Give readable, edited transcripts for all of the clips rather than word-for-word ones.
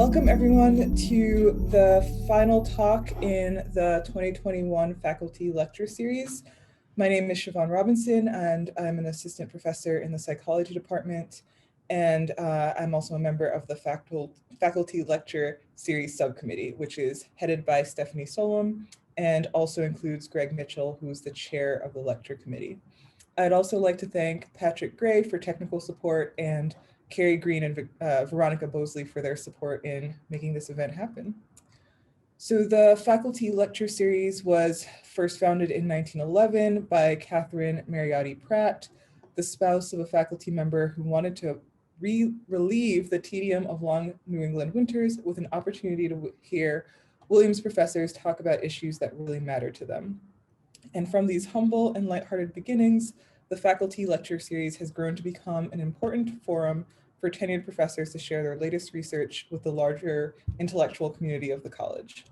Welcome everyone to the final talk in the 2021 faculty lecture series. My name is Siobhan Robinson and I'm an assistant professor in the psychology department, and I'm also a member of the faculty lecture series subcommittee, which is headed by Stephanie Solom and also includes Greg Mitchell, who's the chair of the lecture committee. I'd also like to thank Patrick Gray for technical support and Carrie Green and Veronica Bosley for their support in making this event happen. So the faculty lecture series was first founded in 1911 by Catherine Mariotti Pratt, the spouse of a faculty member who wanted to relieve the tedium of long New England winters with an opportunity to hear Williams professors talk about issues that really matter to them. And from these humble and lighthearted beginnings, the faculty lecture series has grown to become an important forum for tenured professors to share their latest research with the larger intellectual community of the college.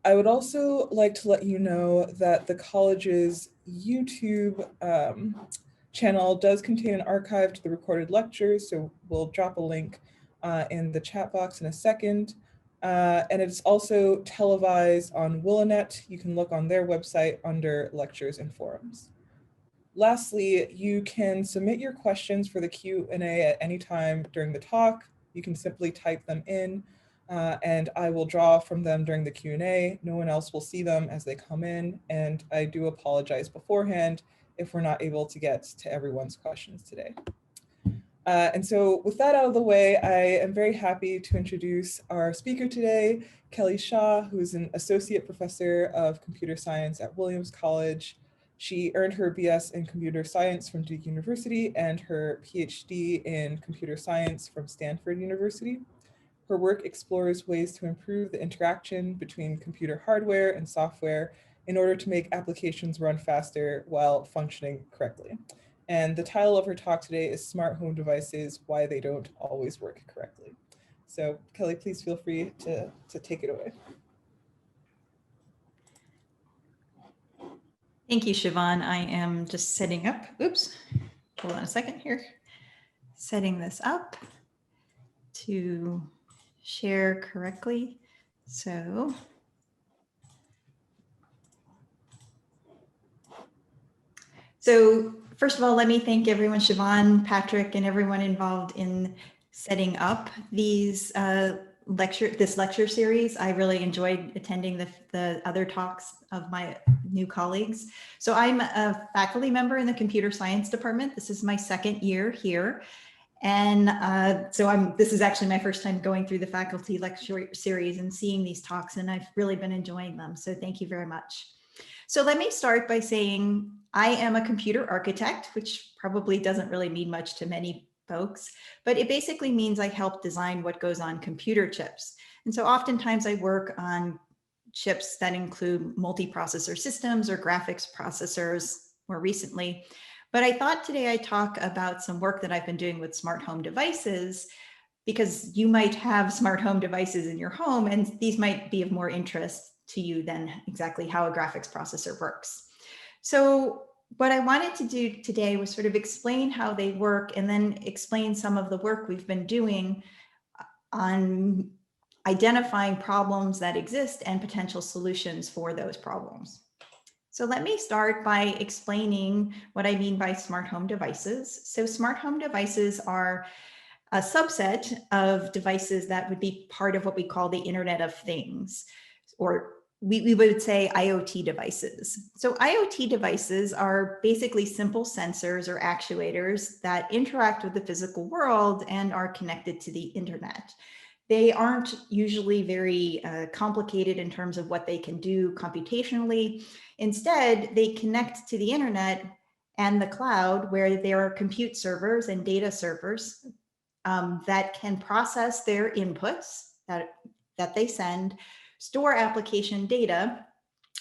I would also like to let you know that the college's YouTube channel does contain an archive to the recorded lectures, so we'll drop a link in the chat box in a second. And it's also televised on Willanet. You can look on their website under lectures and forums. Lastly, you can submit your questions for the Q&A at any time during the talk. You can simply type them in and I will draw from them during the Q&A. No one else will see them as they come in, and I do apologize beforehand if we're not able to get to everyone's questions today. And so with that out of the way, I am very happy to introduce our speaker today, Kelly Shaw, who is an associate professor of computer science at Williams College. She earned her BS in computer science from Duke University and her Ph.D. in computer science from Stanford University. Her work explores ways to improve the interaction between computer hardware and software in order to make applications run faster while functioning correctly. And the title of her talk today is Smart Home Devices, Why They Don't Always Work Correctly. So Kelly, please feel free to take it away. Thank you, Siobhan. I am just setting up, oops, hold on a second here. Setting this up to share correctly. So first of all, let me thank everyone, Siobhan, Patrick, and everyone involved in setting up these this lecture series. I really enjoyed attending the other talks of my new colleagues. So I'm a faculty member in the computer science department. This is my second year here. And this is actually my first time going through the faculty lecture series and seeing these talks, and I've really been enjoying them. So thank you very much. So let me start by saying I am a computer architect, which probably doesn't really mean much to many folks, but it basically means I help design what goes on computer chips. And so oftentimes I work on chips that include multiprocessor systems or graphics processors more recently. But I thought today I'd talk about some work that I've been doing with smart home devices, because you might have smart home devices in your home, and these might be of more interest to you than exactly how a graphics processor works. So what I wanted to do today was sort of explain how they work and then explain some of the work we've been doing on identifying problems that exist and potential solutions for those problems. So let me start by explaining what I mean by smart home devices. So smart home devices are a subset of devices that would be part of what we call the Internet of Things, or we would say IoT devices. So IoT devices are basically simple sensors or actuators that interact with the physical world and are connected to the internet. They aren't usually very complicated in terms of what they can do computationally. Instead, they connect to the internet and the cloud, where there are compute servers and data servers that can process their inputs that they send, store application data,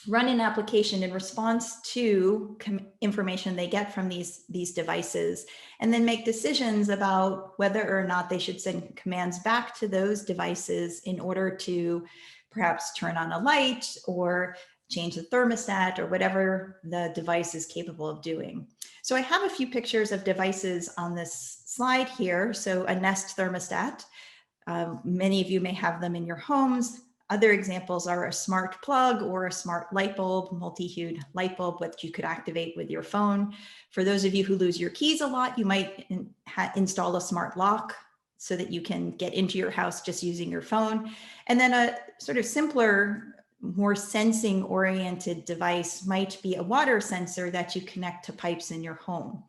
run an application in response to information they get from these devices, and then make decisions about whether or not they should send commands back to those devices in order to perhaps turn on a light or change the thermostat or whatever the device is capable of doing. So I have a few pictures of devices on this slide here. So a Nest thermostat, Many of you may have them in your homes. Other examples are a smart plug or a smart light bulb, multi-hued light bulb, which you could activate with your phone. For those of you who lose your keys a lot, you might install a smart lock so that you can get into your house just using your phone. And then a sort of simpler, more sensing oriented device might be a water sensor that you connect to pipes in your home.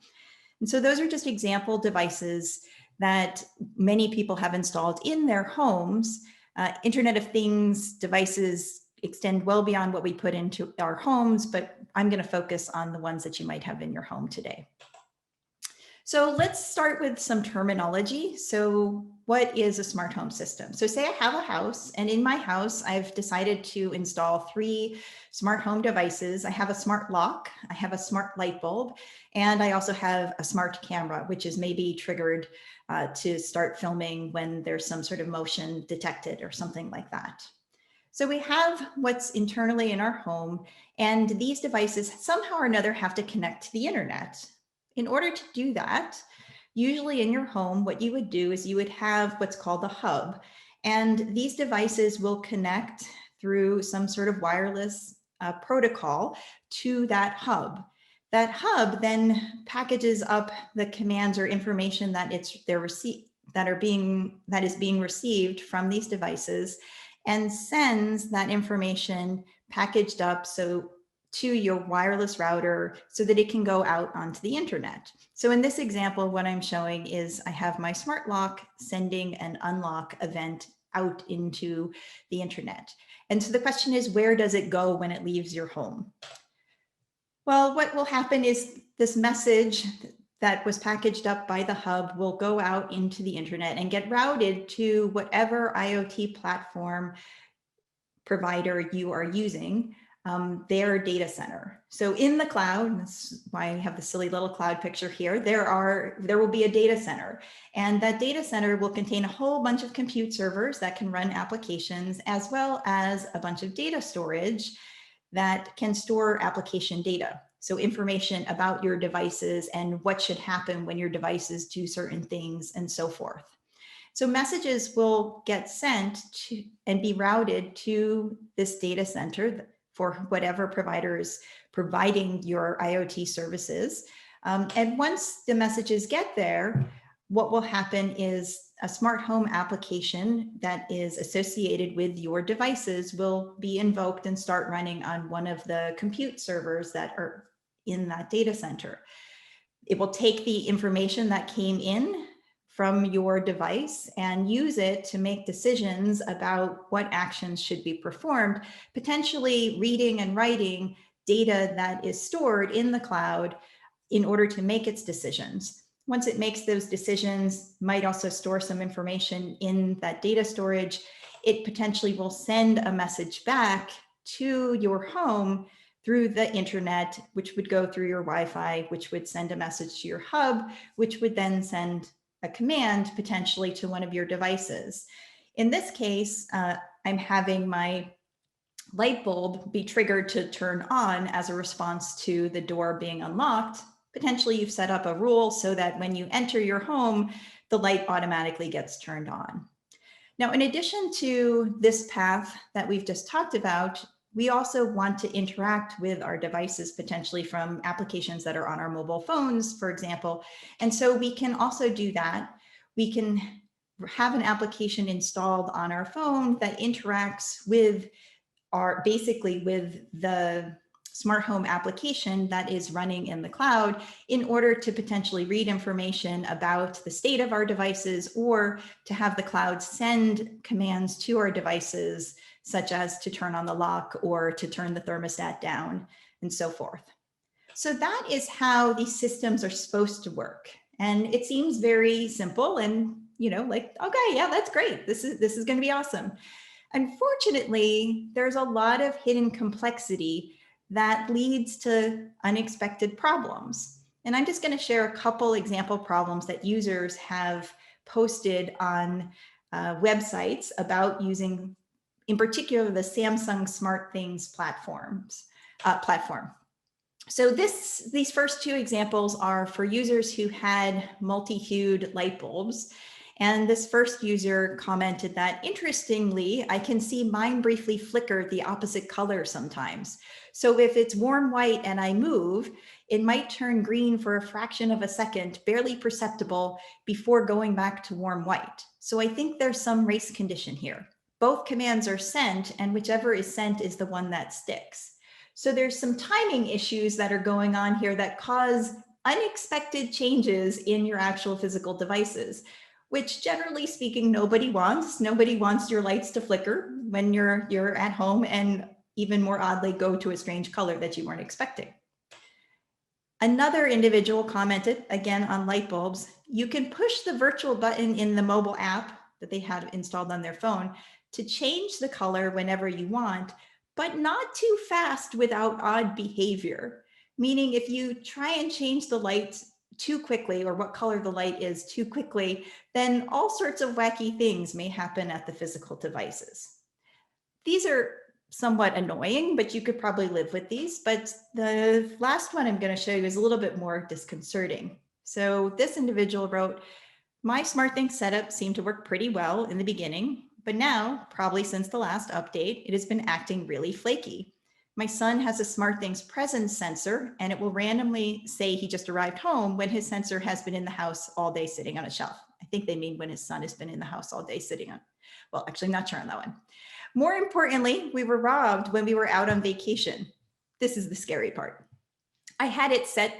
And so those are just example devices that many people have installed in their homes. Internet of Things devices extend well beyond what we put into our homes, but I'm going to focus on the ones that you might have in your home today. So let's start with some terminology. So what is a smart home system? So say I have a house, and in my house, I've decided to install 3 smart home devices. I have a smart lock, I have a smart light bulb, and I also have a smart camera, which is maybe triggered to start filming when there's some sort of motion detected or something like that. So we have what's internally in our home, and these devices somehow or another have to connect to the internet. In order to do that, usually in your home, what you would do is you would have what's called a hub, and these devices will connect through some sort of wireless protocol to that hub. That hub then packages up the commands or information that is being received from these devices and sends that information packaged up to your wireless router so that it can go out onto the internet. So in this example, what I'm showing is I have my smart lock sending an unlock event out into the internet. And so the question is, where does it go when it leaves your home? Well, what will happen is this message that was packaged up by the hub will go out into the internet and get routed to whatever IoT platform provider you are using, their data center. So in the cloud, that's why I have the silly little cloud picture here, there will be a data center. And that data center will contain a whole bunch of compute servers that can run applications, as well as a bunch of data storage that can store application data. So information about your devices and what should happen when your devices do certain things and so forth. So messages will get sent to and be routed to this data center for whatever provider is providing your IoT services. And once the messages get there, what will happen is a smart home application that is associated with your devices will be invoked and start running on one of the compute servers that are in that data center. It will take the information that came in from your device and use it to make decisions about what actions should be performed, potentially reading and writing data that is stored in the cloud in order to make its decisions. Once it makes those decisions, might also store some information in that data storage. It potentially will send a message back to your home through the internet, which would go through your Wi-Fi, which would send a message to your hub, which would then send a command potentially to one of your devices. In this case, I'm having my light bulb be triggered to turn on as a response to the door being unlocked. Potentially you've set up a rule so that when you enter your home, the light automatically gets turned on. Now, in addition to this path that we've just talked about, we also want to interact with our devices potentially from applications that are on our mobile phones, for example. And so we can also do that. We can have an application installed on our phone that interacts with basically with the smart home application that is running in the cloud in order to potentially read information about the state of our devices or to have the cloud send commands to our devices, such as to turn on the lock or to turn the thermostat down and so forth. So that is how these systems are supposed to work. And it seems very simple and, like, okay, yeah, that's great. This is going to be awesome. Unfortunately, there's a lot of hidden complexity that leads to unexpected problems. And I'm just going to share a couple example problems that users have posted on websites about using, in particular, the Samsung SmartThings platform. So these first two examples are for users who had multi-hued light bulbs. And this first user commented that, interestingly, I can see mine briefly flicker the opposite color sometimes. So if it's warm white and I move, it might turn green for a fraction of a second, barely perceptible, before going back to warm white. So I think there's some race condition here. Both commands are sent, and whichever is sent is the one that sticks. So there's some timing issues that are going on here that cause unexpected changes in your actual physical devices, which generally speaking, nobody wants. Nobody wants your lights to flicker when you're at home, and even more oddly, go to a strange color that you weren't expecting. Another individual commented, again on light bulbs, you can push the virtual button in the mobile app that they had installed on their phone to change the color whenever you want, but not too fast without odd behavior. Meaning if you try and change the lights too quickly, or what color the light is too quickly, then all sorts of wacky things may happen at the physical devices. These are somewhat annoying, but you could probably live with these. But the last one I'm going to show you is a little bit more disconcerting. So this individual wrote, my SmartThings setup seemed to work pretty well in the beginning, but now, probably since the last update, it has been acting really flaky. My son has a SmartThings presence sensor, and it will randomly say he just arrived home when his sensor has been in the house all day sitting on a shelf. I think they mean when his son has been in the house all day sitting on. Well, actually, not sure on that one. More importantly, we were robbed when we were out on vacation. This is the scary part. I had it set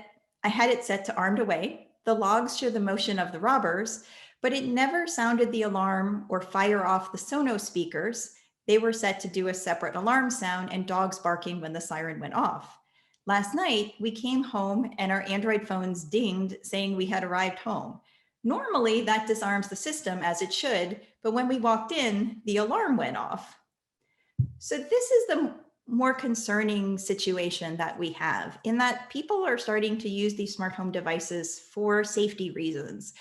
to armed away. The logs show the motion of the robbers, but it never sounded the alarm or fire off the Sonos speakers. They were set to do a separate alarm sound and dogs barking when the siren went off. Last night, we came home and our Android phones dinged saying we had arrived home. Normally, that disarms the system as it should, but when we walked in, the alarm went off. So this is the more concerning situation that we have, in that people are starting to use these smart home devices for safety reasons,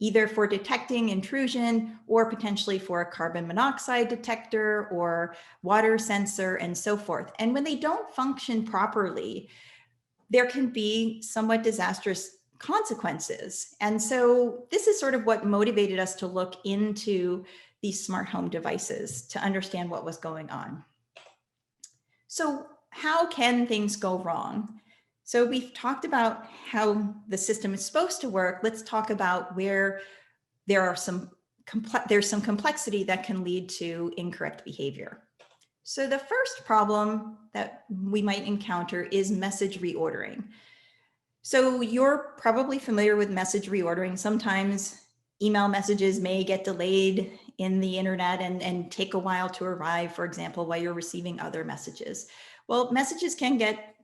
either for detecting intrusion or potentially for a carbon monoxide detector or water sensor and so forth. And when they don't function properly, there can be somewhat disastrous consequences. And so this is sort of what motivated us to look into these smart home devices to understand what was going on. So how can things go wrong? So we've talked about how the system is supposed to work. Let's talk about where there's some complexity that can lead to incorrect behavior. So the first problem that we might encounter is message reordering. So you're probably familiar with message reordering. Sometimes email messages may get delayed in the internet and take a while to arrive, for example, while you're receiving other messages. Well, messages can get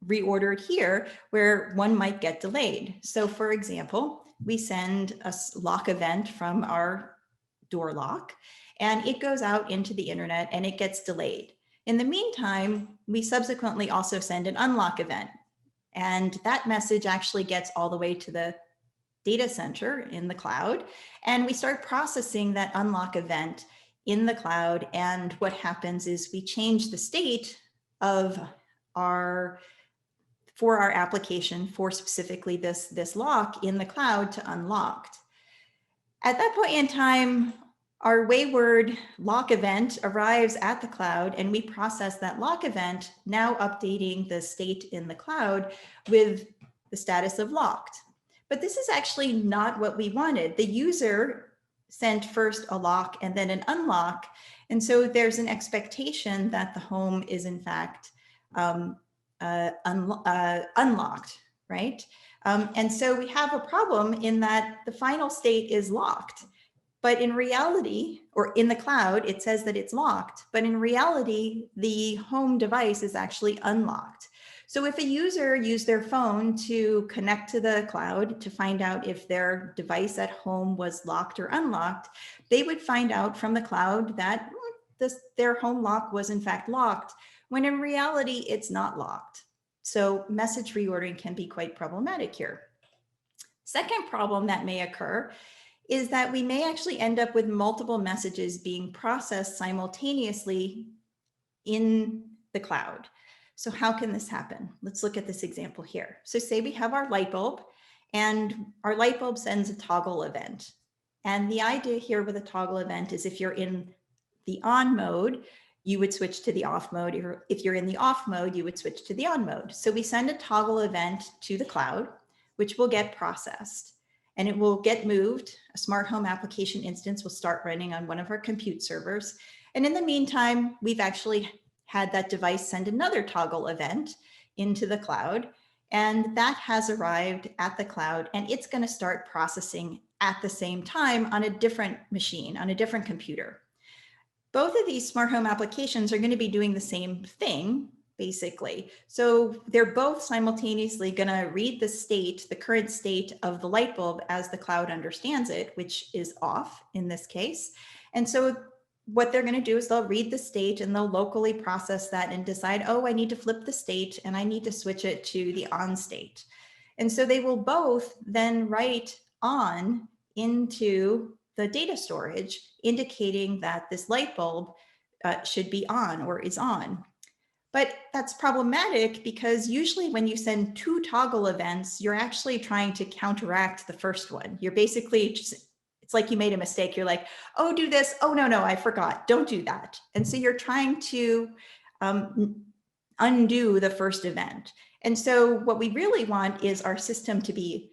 reordered here where one might get delayed. So for example, we send a lock event from our door lock and it goes out into the internet and it gets delayed. In the meantime, we subsequently also send an unlock event. And that message actually gets all the way to the data center in the cloud. And we start processing that unlock event in the cloud. And what happens is we change the state of for our application for specifically this lock in the cloud to unlocked. At that point in time, our wayward lock event arrives at the cloud and we process that lock event, now updating the state in the cloud with the status of locked. But this is actually not what we wanted. The user sent first a lock and then an unlock. And so there's an expectation that the home is in fact unlocked, right? And so we have a problem in that the final state is locked. But in reality, or in the cloud, it says that it's locked. But in reality, the home device is actually unlocked. So if a user used their phone to connect to the cloud to find out if their device at home was locked or unlocked, they would find out from the cloud that their home lock was in fact locked, when in reality, it's not locked. So message reordering can be quite problematic here. Second problem that may occur is that we may actually end up with multiple messages being processed simultaneously in the cloud. So how can this happen? Let's look at this example here. So say we have our light bulb and our light bulb sends a toggle event. And the idea here with a toggle event is if you're in the on mode, you would switch to the off mode. If you're in the off mode, you would switch to the on mode. So we send a toggle event to the cloud, which will get processed, and it will get moved. A smart home application instance will start running on one of our compute servers. And in the meantime, we've actually had that device send another toggle event into the cloud, and that has arrived at the cloud, and it's going to start processing at the same time on a different machine, on a different computer. Both of these smart home applications are going to be doing the same thing, basically. So they're both simultaneously going to read the state, the current state of the light bulb as the cloud understands it, which is off in this case. And so what they're going to do is they'll read the state and they'll locally process that and decide, oh, I need to flip the state and I need to switch it to the on state. And so they will both then write on into the data storage, indicating that this light bulb should be on or is on. But that's problematic because usually when you send two toggle events, you're actually trying to counteract the first one. You're basically just, it's like you made a mistake. You're like, oh, do this. Oh, no, I forgot. Don't do that. And so you're trying to undo the first event. And so what we really want is our system to be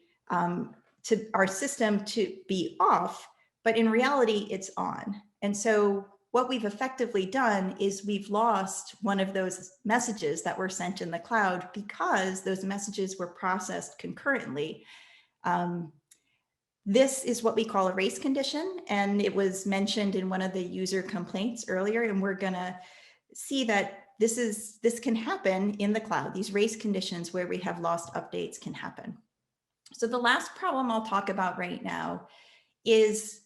off, but in reality, it's on. And so what we've effectively done is we've lost one of those messages that were sent in the cloud because those messages were processed concurrently. This is what we call a race condition, and it was mentioned in one of the user complaints earlier, and we're going to see that this can happen in the cloud. These race conditions where we have lost updates can happen. So the last problem I'll talk about right now is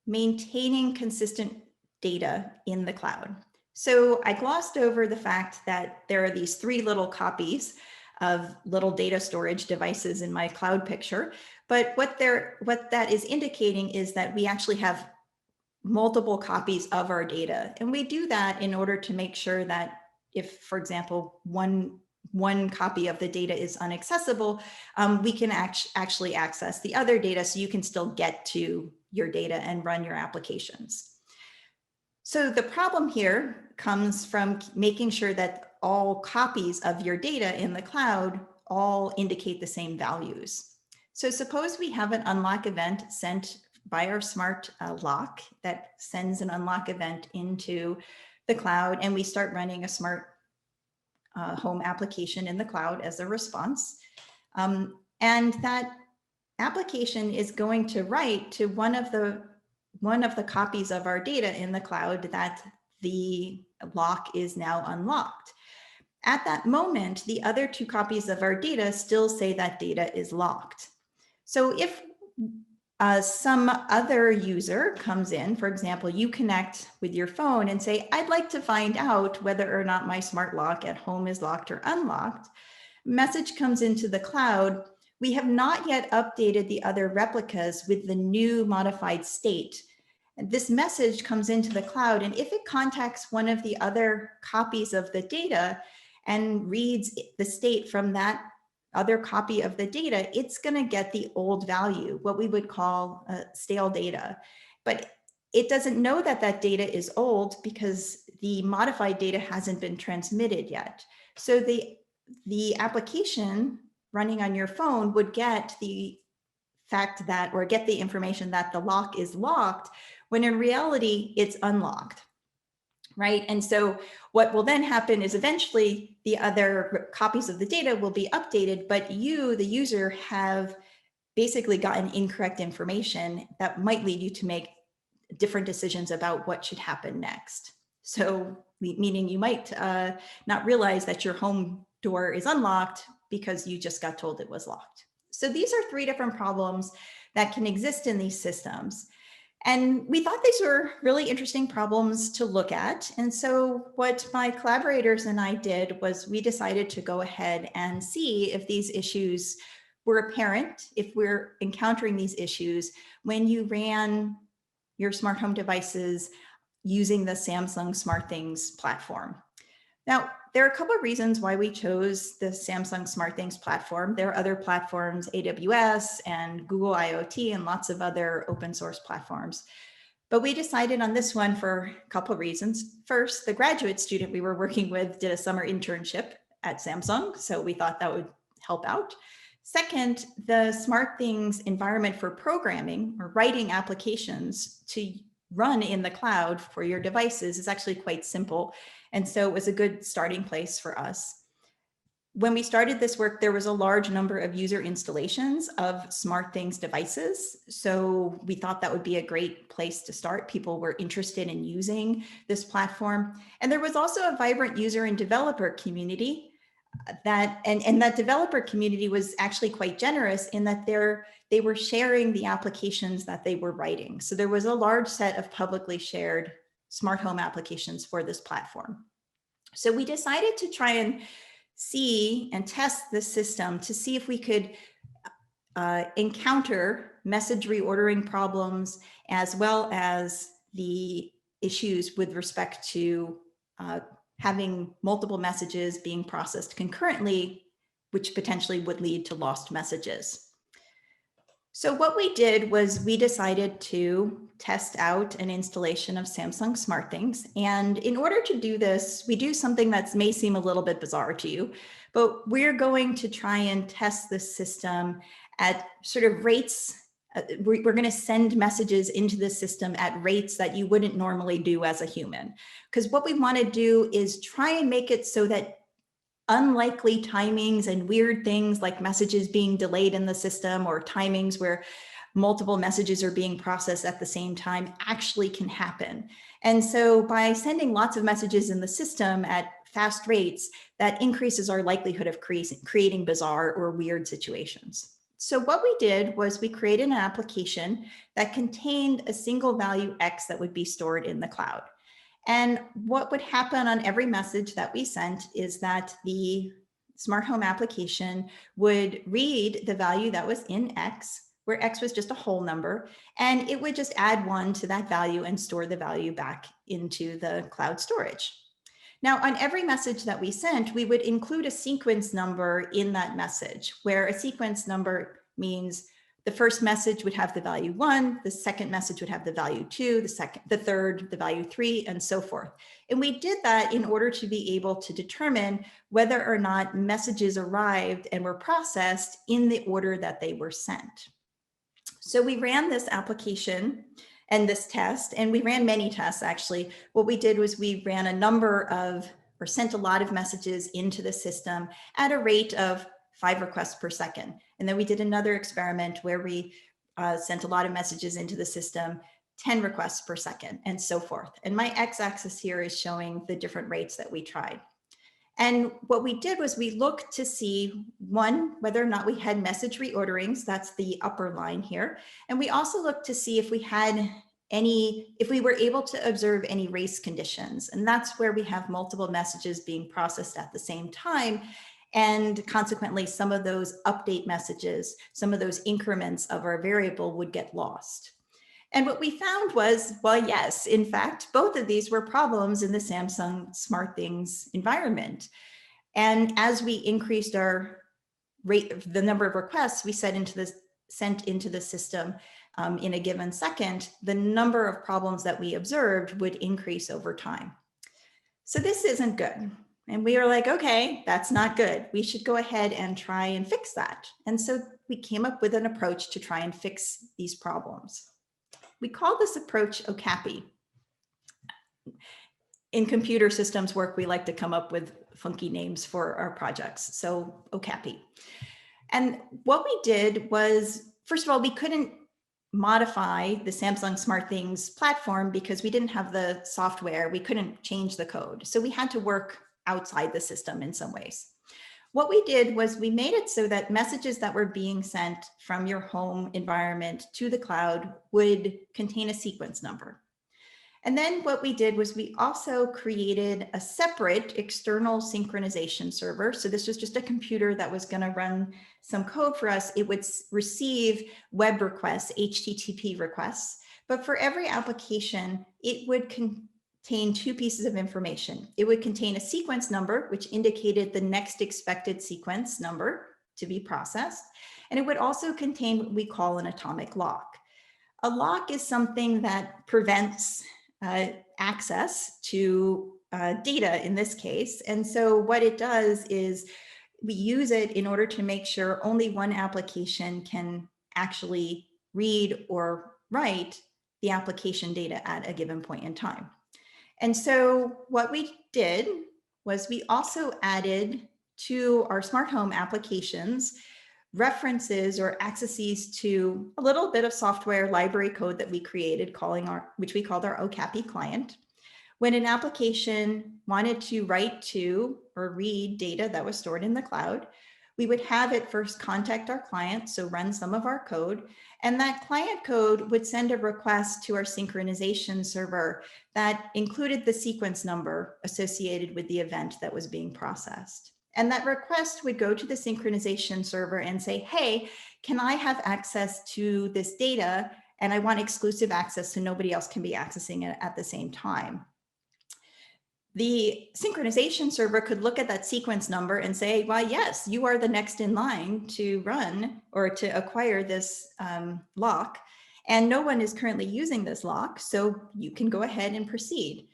maintaining consistent data in the cloud. So I glossed over the fact that there are these three little copies of little data storage devices in my cloud picture. But what that is indicating is that we actually have multiple copies of our data. And we do that in order to make sure that if, for example, one copy of the data is inaccessible, we can actually access the other data so you can still get to your data and run your applications. So the problem here comes from making sure that all copies of your data in the cloud all indicate the same values. So suppose we have an unlock event sent by our smart lock that sends an unlock event into the cloud, and we start running a smart home application in the cloud as a response. And that application is going to write to one of the copies of our data in the cloud that the lock is now unlocked. At that moment, the other two copies of our data still say that data is locked. So if some other user comes in, for example, you connect with your phone and say, I'd like to find out whether or not my smart lock at home is locked or unlocked. Message comes into the cloud. We have not yet updated the other replicas with the new modified state. And this message comes into the cloud, and if it contacts one of the other copies of the data and reads the state from that other copy of the data, it's going to get the old value, what we would call stale data. But it doesn't know that that data is old because the modified data hasn't been transmitted yet. So the application running on your phone would get the fact that, or get the information that the lock is locked, when in reality it's unlocked. Right. And so what will then happen is eventually the other copies of the data will be updated, but you, the user, have basically gotten incorrect information that might lead you to make different decisions about what should happen next. So meaning you might not realize that your home door is unlocked because you just got told it was locked. So these are three different problems that can exist in these systems. And we thought these were really interesting problems to look at. And so what my collaborators and I did was we decided to go ahead and see if these issues were apparent, if we're encountering these issues when you ran your smart home devices using the Samsung SmartThings platform. Now, there are a couple of reasons why we chose the Samsung SmartThings platform. There are other platforms, AWS and Google IoT and lots of other open source platforms. But we decided on this one for a couple of reasons. First, the graduate student we were working with did a summer internship at Samsung, so we thought that would help out. Second, the SmartThings environment for programming or writing applications to run in the cloud for your devices is actually quite simple. And so it was a good starting place for us. When we started this work, there was a large number of user installations of SmartThings devices. So we thought that would be a great place to start. People were interested in using this platform. And there was also a vibrant user and developer community that developer community was actually quite generous in that they were sharing the applications that they were writing. So there was a large set of publicly shared smart home applications for this platform. So we decided to try and see and test the system to see if we could encounter message reordering problems as well as the issues with respect to having multiple messages being processed concurrently, which potentially would lead to lost messages. So what we did was we decided to test out an installation of Samsung SmartThings. And in order to do this, we do something that may seem a little bit bizarre to you, but we're going to try and test the system at sort of rates. We're going to send messages into the system at rates that you wouldn't normally do as a human. Because what we want to do is try and make it so that unlikely timings and weird things like messages being delayed in the system or timings where multiple messages are being processed at the same time actually can happen. And so by sending lots of messages in the system at fast rates, that increases our likelihood of creating bizarre or weird situations. So what we did was we created an application that contained a single value X that would be stored in the cloud. And what would happen on every message that we sent is that the smart home application would read the value that was in X, where X was just a whole number, and it would just add 1 to that value and store the value back into the cloud storage. Now, on every message that we sent, we would include a sequence number in that message, where a sequence number means the first message would have the value 1, the second message would have the value 2, the third, the value 3, and so forth. And we did that in order to be able to determine whether or not messages arrived and were processed in the order that they were sent. So we ran this application and this test, and we ran many tests actually. What we did was we ran a number of, or sent a lot of messages into the system at a rate of 5 requests per second. And then we did another experiment where we sent a lot of messages into the system, 10 requests per second, and so forth. And my x-axis here is showing the different rates that we tried. And what we did was we looked to see, one, whether or not we had message reorderings, that's the upper line here. And we also looked to see if we had if we were able to observe any race conditions. And that's where we have multiple messages being processed at the same time. And consequently, some of those update messages, some of those increments of our variable would get lost. And what we found was, well, yes, in fact, both of these were problems in the Samsung SmartThings environment. And as we increased our rate, the number of requests we sent into the system in a given second, the number of problems that we observed would increase over time. So this isn't good. And we were like, okay, that's not good. We should go ahead and try and fix that. And so we came up with an approach to try and fix these problems. We call this approach OKAPI. In computer systems work, we like to come up with funky names for our projects. So OKAPI. And what we did was, first of all, we couldn't modify the Samsung SmartThings platform because we didn't have the software. We couldn't change the code. So we had to work outside the system in some ways. What we did was we made it so that messages that were being sent from your home environment to the cloud would contain a sequence number. And then what we did was we also created a separate external synchronization server. So this was just a computer that was going to run some code for us. It would receive web requests, HTTP requests, but for every application, it would contain two pieces of information. It would contain a sequence number, which indicated the next expected sequence number to be processed. And it would also contain what we call an atomic lock. A lock is something that prevents access to data in this case. And so what it does is we use it in order to make sure only one application can actually read or write the application data at a given point in time. And so what we did was we also added to our smart home applications references or accesses to a little bit of software library code that we created, which we called our OKAPI client. When an application wanted to write to or read data that was stored in the cloud, we would have it first contact our client, so run some of our code, and that client code would send a request to our synchronization server that included the sequence number associated with the event that was being processed. And that request would go to the synchronization server and say, hey, can I have access to this data? And I want exclusive access so nobody else can be accessing it at the same time. The synchronization server could look at that sequence number and say, well, yes, you are the next in line to run or to acquire this lock. And no one is currently using this lock, so you can go ahead and proceed.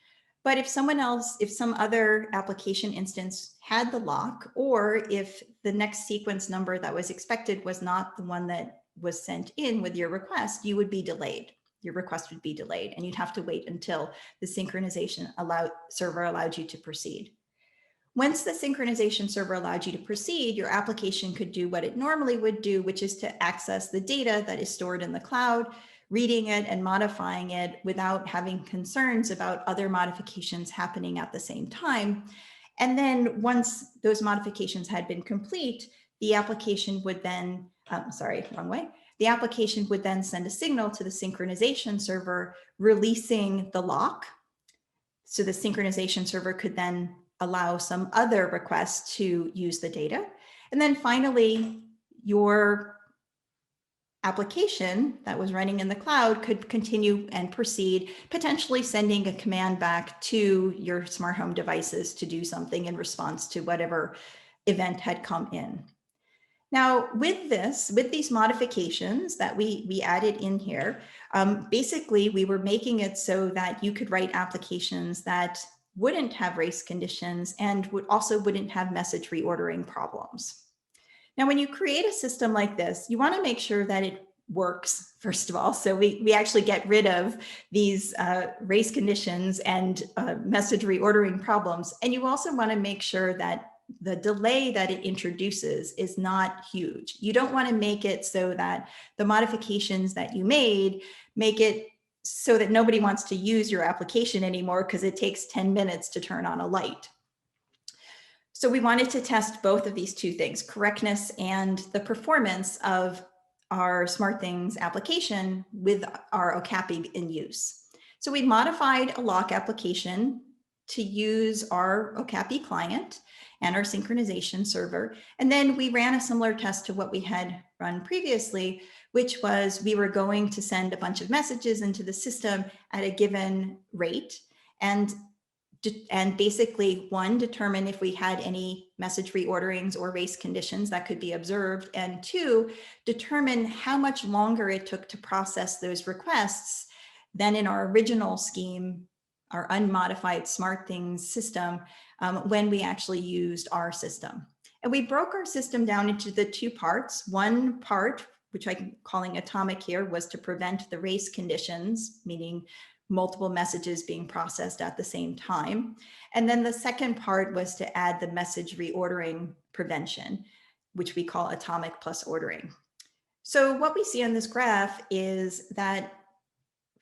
But if some other application instance had the lock, or if the next sequence number that was expected was not the one that was sent in with your request, you would be delayed. Your request would be delayed, and you'd have to wait until the synchronization server allowed you to proceed. Once the synchronization server allowed you to proceed, your application could do what it normally would do, which is to access the data that is stored in the cloud, reading it and modifying it without having concerns about other modifications happening at the same time. And then once those modifications had been complete, the application would then, the application would then send a signal to the synchronization server, releasing the lock. So the synchronization server could then allow some other requests to use the data. And then finally, your application that was running in the cloud could continue and proceed, potentially sending a command back to your smart home devices to do something in response to whatever event had come in. Now, with these modifications that we added in here, basically we were making it so that you could write applications that wouldn't have race conditions and wouldn't have message reordering problems. Now, when you create a system like this, you want to make sure that it works, first of all. So we actually get rid of these race conditions and message reordering problems. And you also want to make sure that the delay that it introduces is not huge. You don't want to make it so that the modifications that you make it so that nobody wants to use your application anymore because it takes 10 minutes to turn on a light. So we wanted to test both of these two things, correctness and the performance of our SmartThings application with our OKAPI in use. So we modified a lock application to use our OKAPI client and our synchronization server. And then we ran a similar test to what we had run previously, which was we were going to send a bunch of messages into the system at a given rate and basically, one, determine if we had any message reorderings or race conditions that could be observed, and two, determine how much longer it took to process those requests than in our original scheme, our unmodified SmartThings system, when we actually used our system. And we broke our system down into the two parts. One part, which I'm calling atomic here, was to prevent the race conditions, meaning multiple messages being processed at the same time. And then the second part was to add the message reordering prevention, which we call atomic plus ordering. So what we see on this graph is that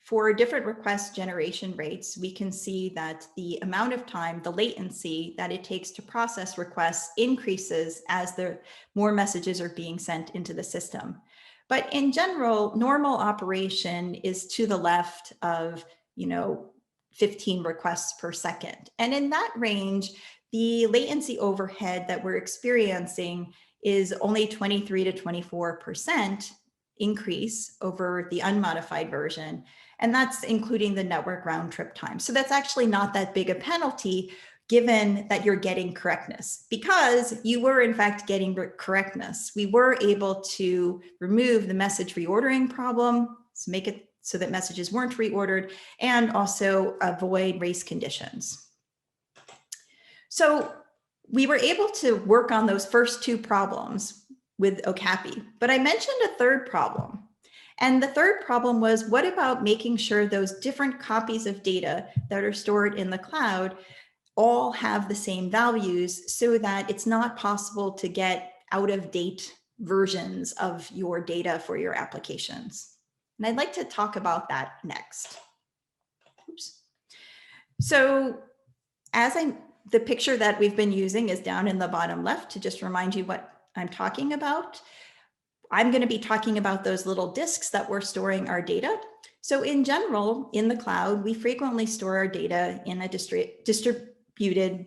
for different request generation rates, we can see that the amount of time, the latency that it takes to process requests increases as the more messages are being sent into the system. But in general, normal operation is to the left of 15 requests per second. And in that range, the latency overhead that we're experiencing is only 23 to 24%. increase over the unmodified version. And that's including the network round trip time. So that's actually not that big a penalty given that you're getting correctness, because you were in fact getting correctness. We were able to remove the message reordering problem, so make it so that messages weren't reordered, and also avoid race conditions. So we were able to work on those first two problems with OKAPI, but I mentioned a third problem. And the third problem was, what about making sure those different copies of data that are stored in the cloud all have the same values so that it's not possible to get out of date versions of your data for your applications? And I'd like to talk about that next. Oops. So the picture that we've been using is down in the bottom left to just remind you what I'm talking about. I'm going to be talking about those little disks that we're storing our data. So in general, in the cloud, we frequently store our data in a distributed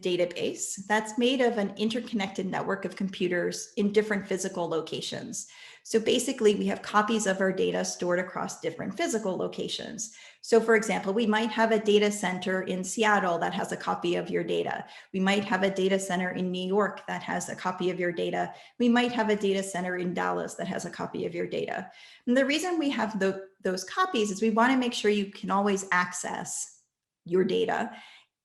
database that's made of an interconnected network of computers in different physical locations. So basically, we have copies of our data stored across different physical locations. So for example, we might have a data center in Seattle that has a copy of your data. We might have a data center in New York that has a copy of your data. We might have a data center in Dallas that has a copy of your data. And the reason we have those copies is we want to make sure you can always access your data.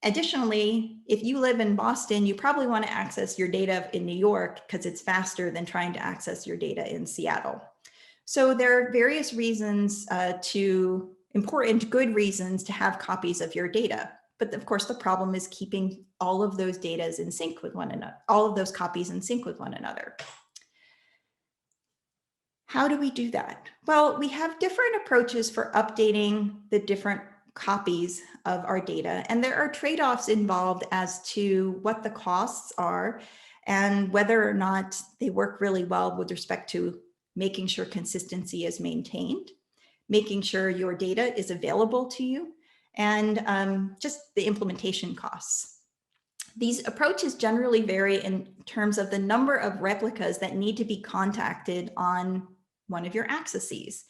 Additionally, if you live in Boston, you probably want to access your data in New York because it's faster than trying to access your data in Seattle. So there are various reasons good reasons to have copies of your data. But of course, the problem is keeping all of those data in sync with one another, all of those copies in sync with one another. How do we do that? Well, we have different approaches for updating the different copies of our data, and there are trade-offs involved as to what the costs are and whether or not they work really well with respect to making sure consistency is maintained, making sure your data is available to you, and just the implementation costs. These approaches generally vary in terms of the number of replicas that need to be contacted on one of your accesses.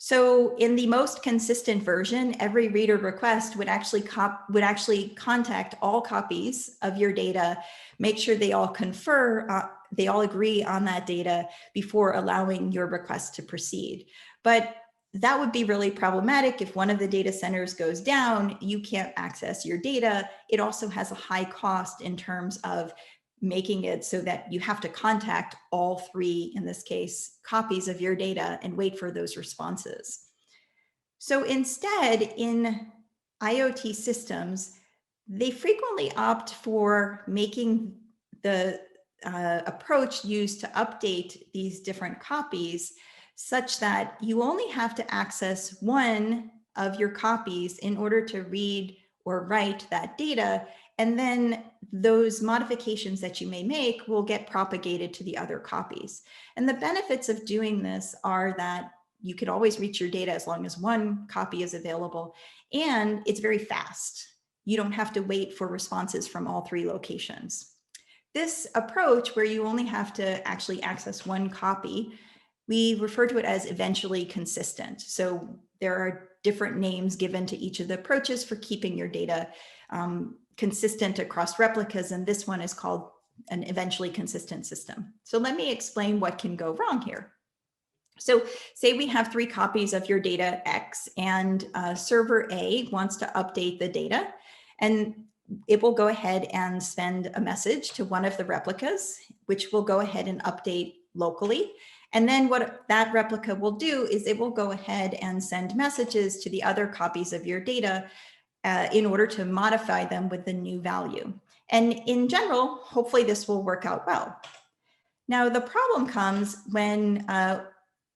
So in the most consistent version, every reader request would actually contact all copies of your data, make sure they all they all agree on that data before allowing your request to proceed. But that would be really problematic. If one of the data centers goes down, you can't access your data. It also has a high cost in terms of making it so that you have to contact all three, in this case, copies of your data and wait for those responses. So instead, in IoT systems, they frequently opt for making the approach used to update these different copies such that you only have to access one of your copies in order to read or write that data. And then those modifications that you may make will get propagated to the other copies. And the benefits of doing this are that you could always reach your data as long as one copy is available, and it's very fast. You don't have to wait for responses from all three locations. This approach, where you only have to actually access one copy, we refer to it as eventually consistent. So there are different names given to each of the approaches for keeping your data consistent across replicas, and this one is called an eventually consistent system. So let me explain what can go wrong here. So say we have three copies of your data X, and server A wants to update the data, and it will go ahead and send a message to one of the replicas, which will go ahead and update locally. And then what that replica will do is it will go ahead and send messages to the other copies of your data in order to modify them with the new value. And in general, hopefully this will work out well. Now, the problem comes when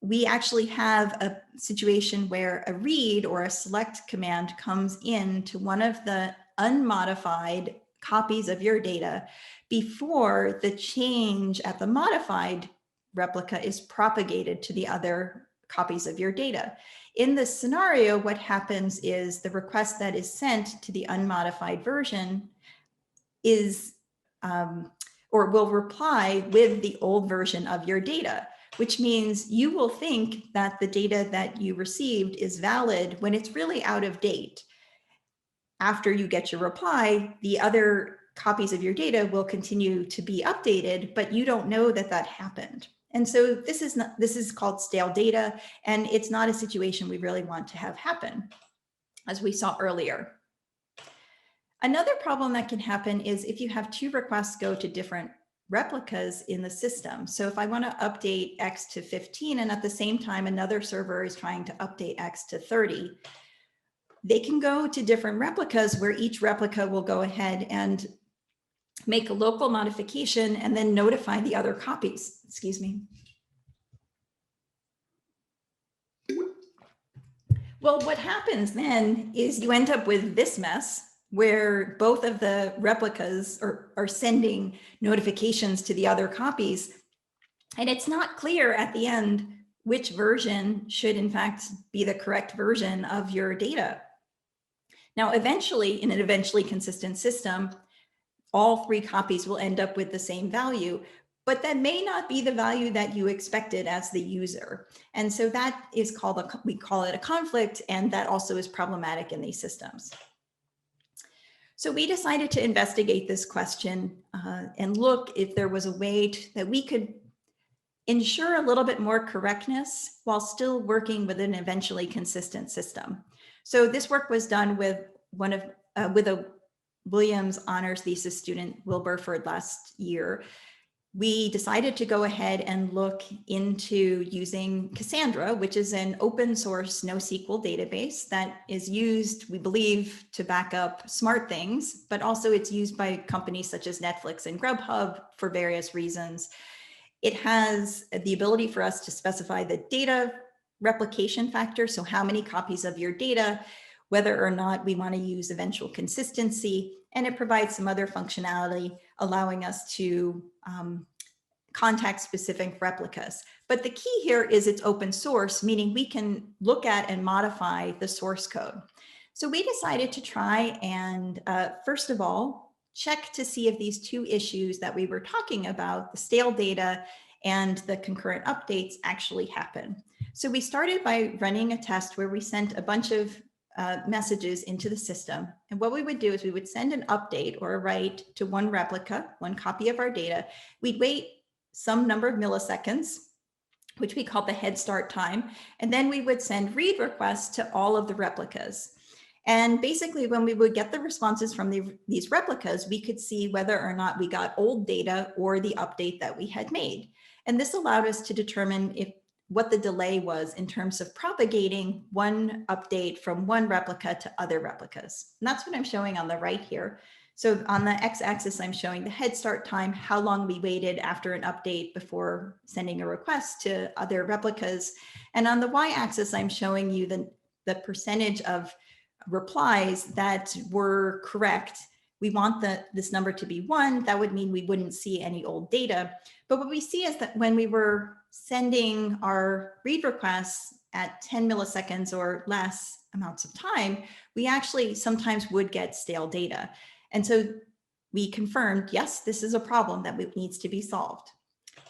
we actually have a situation where a read or a select command comes in to one of the unmodified copies of your data before the change at the modified replica is propagated to the other copies of your data. In this scenario, what happens is the request that is sent to the unmodified version is, or will reply with the old version of your data. which means you will think that the data that you received is valid when it's really out of date. After you get your reply, the other copies of your data will continue to be updated, but you don't know that that happened. And so this is called stale data, and it's not a situation we really want to have happen, as we saw earlier. Another problem that can happen is if you have two requests go to different replicas in the system. So if I want to update X to 15, and at the same time, another server is trying to update X to 30, they can go to different replicas where each replica will go ahead and make a local modification and then notify the other copies. Excuse me. Well, what happens then is you end up with this mess where both of the replicas are sending notifications to the other copies. And it's not clear at the end which version should in fact be the correct version of your data. Now, eventually, in an eventually consistent system, all three copies will end up with the same value, but that may not be the value that you expected as the user. And so that is called, we call it a conflict, and that also is problematic in these systems. So we decided to investigate this question and look if there was a way that we could ensure a little bit more correctness while still working with an eventually consistent system. So this work was done with a Williams honors thesis student, Will Burford, last year. We decided to go ahead and look into using Cassandra, which is an open source NoSQL database that is used, we believe, to back up SmartThings, but also it's used by companies such as Netflix and Grubhub for various reasons. It has the ability for us to specify the data replication factor, so how many copies of your data, whether or not we want to use eventual consistency, and it provides some other functionality allowing us to contact specific replicas. But the key here is it's open source, meaning we can look at and modify the source code. So we decided to try and first of all, check to see if these two issues that we were talking about, the stale data and the concurrent updates, actually happen. So we started by running a test where we sent a bunch of messages into the system. And what we would do is we would send an update or a write to one replica, one copy of our data. We'd wait some number of milliseconds, which we call the head start time. And then we would send read requests to all of the replicas. And basically, when we would get the responses from these replicas, we could see whether or not we got old data or the update that we had made. And this allowed us to determine what the delay was in terms of propagating one update from one replica to other replicas. And that's what I'm showing on the right here. So on the x-axis, I'm showing the head start time, how long we waited after an update before sending a request to other replicas. And on the y-axis, I'm showing you the percentage of replies that were correct. We want this number to be 1. That would mean we wouldn't see any old data. But what we see is that when we were sending our read requests at 10 milliseconds or less amounts of time, we actually sometimes would get stale data. And so we confirmed, yes, this is a problem that needs to be solved.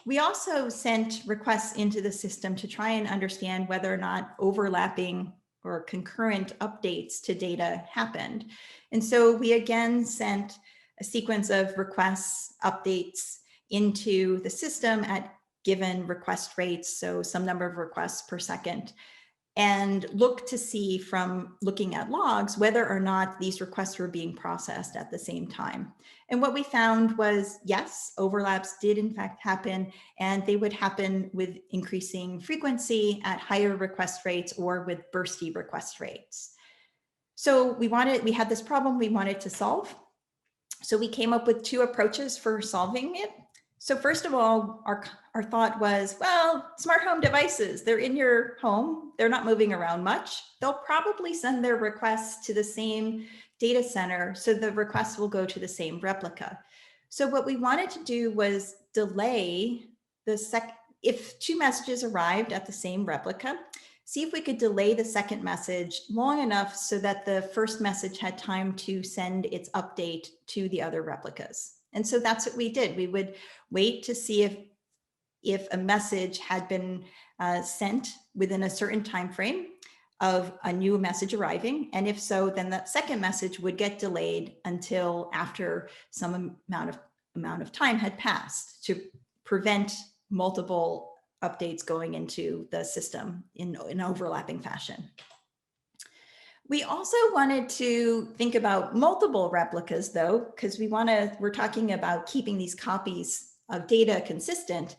We also sent requests into the system to try and understand whether or not overlapping or concurrent updates to data happened. And so we again sent a sequence of requests, updates into the system at given request rates, so some number of requests per second, and look to see from looking at logs whether or not these requests were being processed at the same time. And what we found was, yes, overlaps did in fact happen, and they would happen with increasing frequency at higher request rates or with bursty request rates. So we had this problem we wanted to solve. So we came up with 2 approaches for solving it. So first of all, our thought was, well, smart home devices, they're in your home, they're not moving around much. They'll probably send their requests to the same data center, so the requests will go to the same replica. So what we wanted to do was delay if 2 messages arrived at the same replica, see if we could delay the second message long enough so that the first message had time to send its update to the other replicas. And so that's what we did. We would wait to see if if a message had been sent within a certain time frame of a new message arriving, and if so, then that second message would get delayed until after some amount of time had passed to prevent multiple updates going into the system in an overlapping fashion. We also wanted to think about multiple replicas though, because we're talking about keeping these copies of data consistent.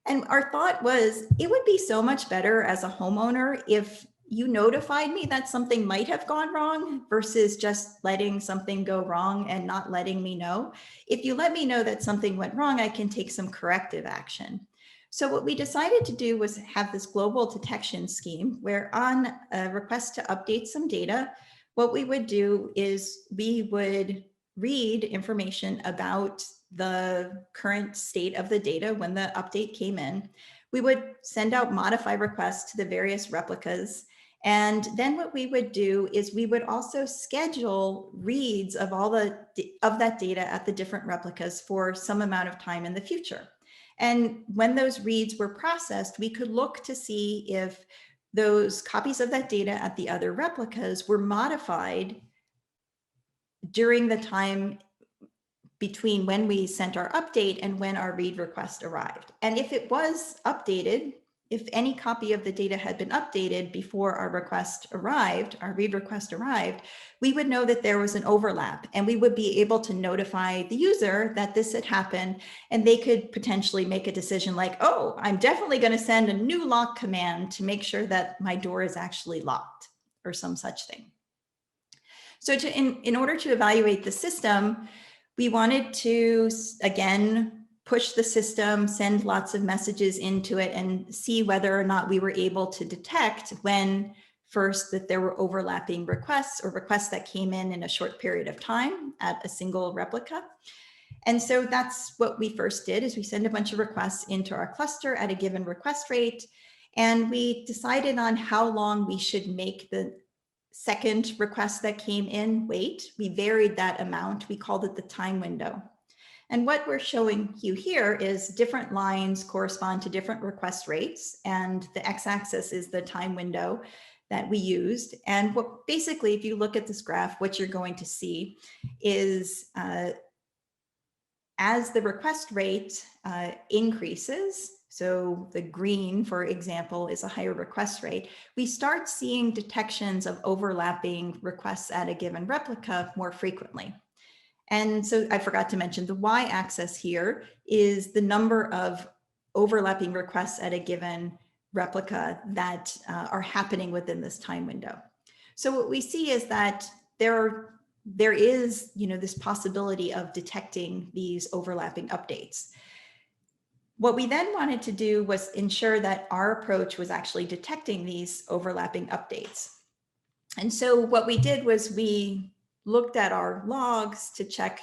And our thought was, it would be so much better as a homeowner if you notified me that something might have gone wrong versus just letting something go wrong and not letting me know. If you let me know that something went wrong, I can take some corrective action. So what we decided to do was have this global detection scheme where on a request to update some data, what we would do is we would read information about the current state of the data when the update came in. We would send out modify requests to the various replicas. And then what we would do is we would also schedule reads of that data at the different replicas for some amount of time in the future. And when those reads were processed, we could look to see if those copies of that data at the other replicas were modified during the time between when we sent our update and when our read request arrived. And if it was updated, if any copy of the data had been updated before our read request arrived, we would know that there was an overlap, and we would be able to notify the user that this had happened, and they could potentially make a decision like, oh, I'm definitely going to send a new lock command to make sure that my door is actually locked, or some such thing. So in order to evaluate the system, we wanted to, again, push the system, send lots of messages into it, and see whether or not we were able to detect when first that there were overlapping requests or requests that came in a short period of time at a single replica. And so that's what we first did, is we send a bunch of requests into our cluster at a given request rate. And we decided on how long we should make the second request that came in wait. We varied that amount. We called it the time window. And what we're showing you here is different lines correspond to different request rates, and the x-axis is the time window that we used. And what basically, if you look at this graph, what you're going to see is as the request rate increases, so the green, for example, is a higher request rate, we start seeing detections of overlapping requests at a given replica more frequently. And so I forgot to mention the y-axis here is the number of overlapping requests at a given replica that are happening within this time window. So what we see is that there is, this possibility of detecting these overlapping updates. What we then wanted to do was ensure that our approach was actually detecting these overlapping updates. And so what we did was we looked at our logs to check,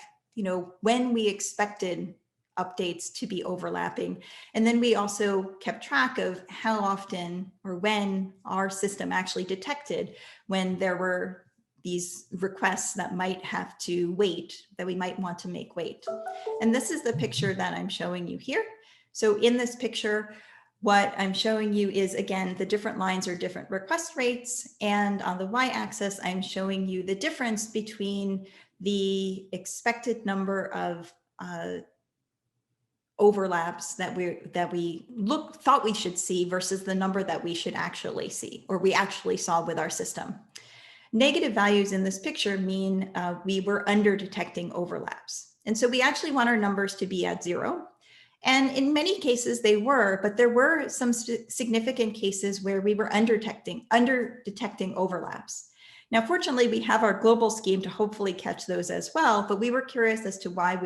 when we expected updates to be overlapping. And then we also kept track of how often or when our system actually detected when there were these requests that might have to wait, that we might want to make wait. And this is the picture that I'm showing you here. So in this picture, what I'm showing you is, again, the different lines are different request rates. And on the y-axis, I'm showing you the difference between the expected number of overlaps that we thought we should see versus the number that we should actually see, or we actually saw with our system. Negative values in this picture mean we were under detecting overlaps. And so we actually want our numbers to be at 0. And in many cases they were, but there were some significant cases where we were under detecting overlaps. Now, fortunately, we have our global scheme to hopefully catch those as well, but we were curious as to why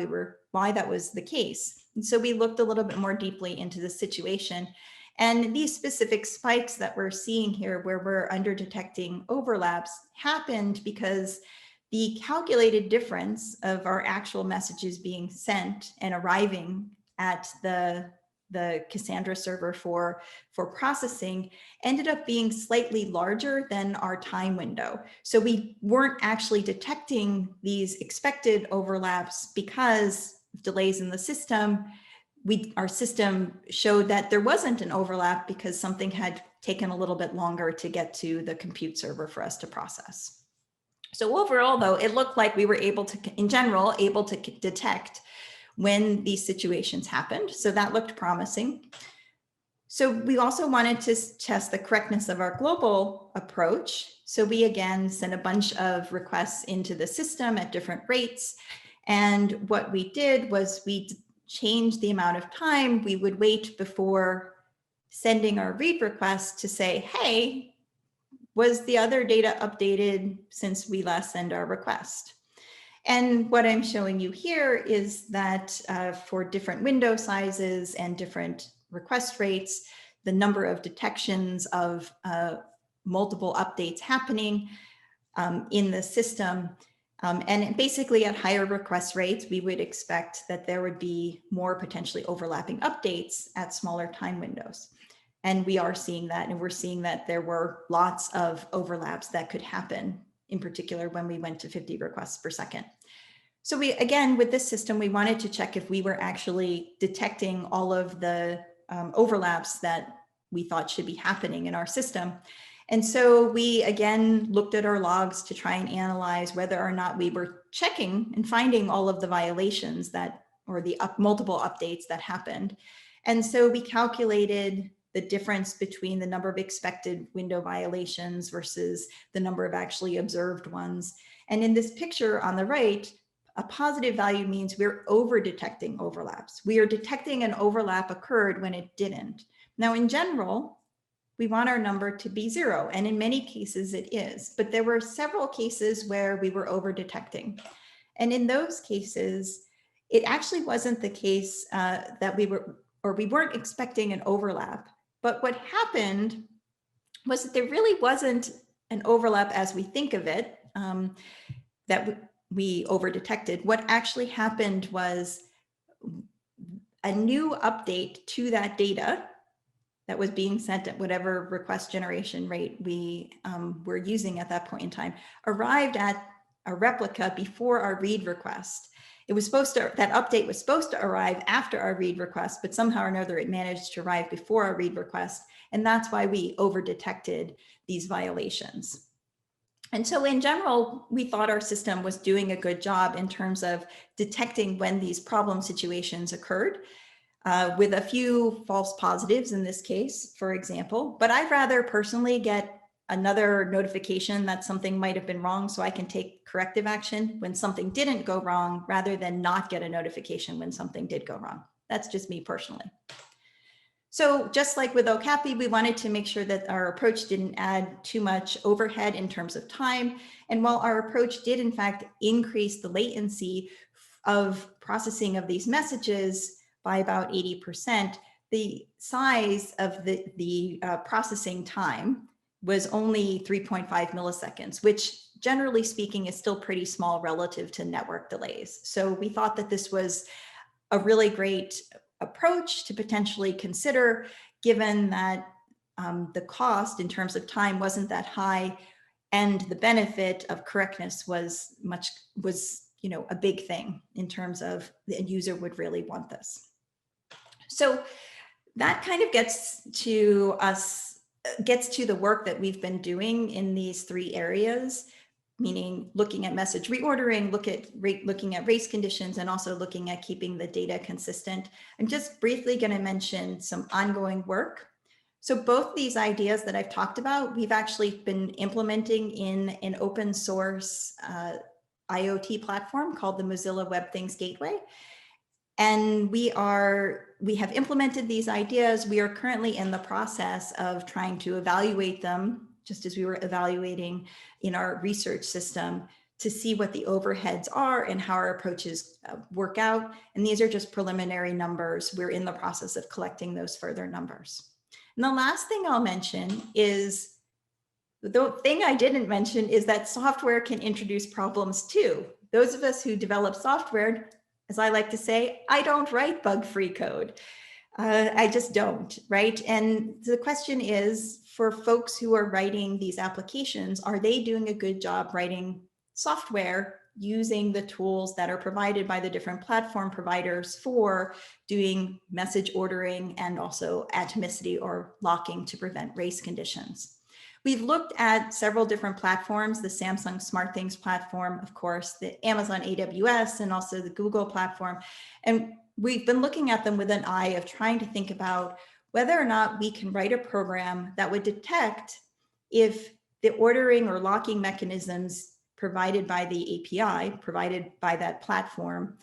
that was the case. And so we looked a little bit more deeply into the situation. And these specific spikes that we're seeing here, where we're under detecting overlaps, happened because the calculated difference of our actual messages being sent and arriving at the Cassandra server for processing ended up being slightly larger than our time window. So we weren't actually detecting these expected overlaps because of delays in the system. our system showed that there wasn't an overlap because something had taken a little bit longer to get to the compute server for us to process. So overall, though, it looked like we were able to, in general, able to detect when these situations happened. So that looked promising. So we also wanted to test the correctness of our global approach. So we again sent a bunch of requests into the system at different rates. And what we did was we changed the amount of time we would wait before sending our read request to say, hey, was the other data updated since we last sent our request? And what I'm showing you here is that for different window sizes and different request rates, the number of detections of multiple updates happening in the system. And basically at higher request rates, we would expect that there would be more potentially overlapping updates at smaller time windows. And we are seeing that, and we're seeing that there were lots of overlaps that could happen, in particular when we went to 50 requests per second. So we, again, with this system, we wanted to check if we were actually detecting all of the overlaps that we thought should be happening in our system. And so we, again, looked at our logs to try and analyze whether or not we were checking and finding all of the violations that, or the multiple updates that happened. And so we calculated the difference between the number of expected window violations versus the number of actually observed ones. And in this picture on the right, a positive value means we're over detecting overlaps. We are detecting an overlap occurred when it didn't. Now, in general, we want our number to be 0, and in many cases it is, but there were several cases where we were over detecting. And in those cases, it actually wasn't the case that we weren't expecting an overlap. But what happened was that there really wasn't an overlap as we think of it, that we over detected. What actually happened was a new update to that data that was being sent at whatever request generation rate we were using at that point in time, arrived at a replica before our read request. It was supposed to, that update was supposed to arrive after our read request, but somehow or another it managed to arrive before our read request. And that's why we over detected these violations. And so in general, we thought our system was doing a good job in terms of detecting when these problem situations occurred. With a few false positives in this case, for example, but I'd rather personally get another notification that something might have been wrong so I can take corrective action when something didn't go wrong, rather than not get a notification when something did go wrong. That's just me personally. So just like with OKAPI, we wanted to make sure that our approach didn't add too much overhead in terms of time. And while our approach did in fact increase the latency of processing of these messages by about 80%, the size of the processing time was only 3.5 milliseconds, which generally speaking is still pretty small relative to network delays. So we thought that this was a really great approach to potentially consider, given that the cost in terms of time wasn't that high, and the benefit of correctness was a big thing in terms of the end user would really want this. So that kind of gets to the work that we've been doing in these 3 areas, meaning looking at message reordering, looking at race conditions, and also looking at keeping the data consistent. I'm just briefly going to mention some ongoing work. So both these ideas that I've talked about, we've actually been implementing in an open source IoT platform called the Mozilla Web Things Gateway. And we have implemented these ideas. We are currently in the process of trying to evaluate them, just as we were evaluating in our research system, to see what the overheads are and how our approaches work out. And these are just preliminary numbers. We're in the process of collecting those further numbers. And the last thing I'll mention is, the thing I didn't mention is that software can introduce problems too. Those of us who develop software, as I like to say, I don't write bug-free code. I just don't, right? And the question is, for folks who are writing these applications, are they doing a good job writing software using the tools that are provided by the different platform providers for doing message ordering and also atomicity or locking to prevent race conditions. We've looked at several different platforms, the Samsung SmartThings platform, of course, the Amazon AWS, and also the Google platform. And we've been looking at them with an eye of trying to think about whether or not we can write a program that would detect if the ordering or locking mechanisms provided by the API, provided by that platform,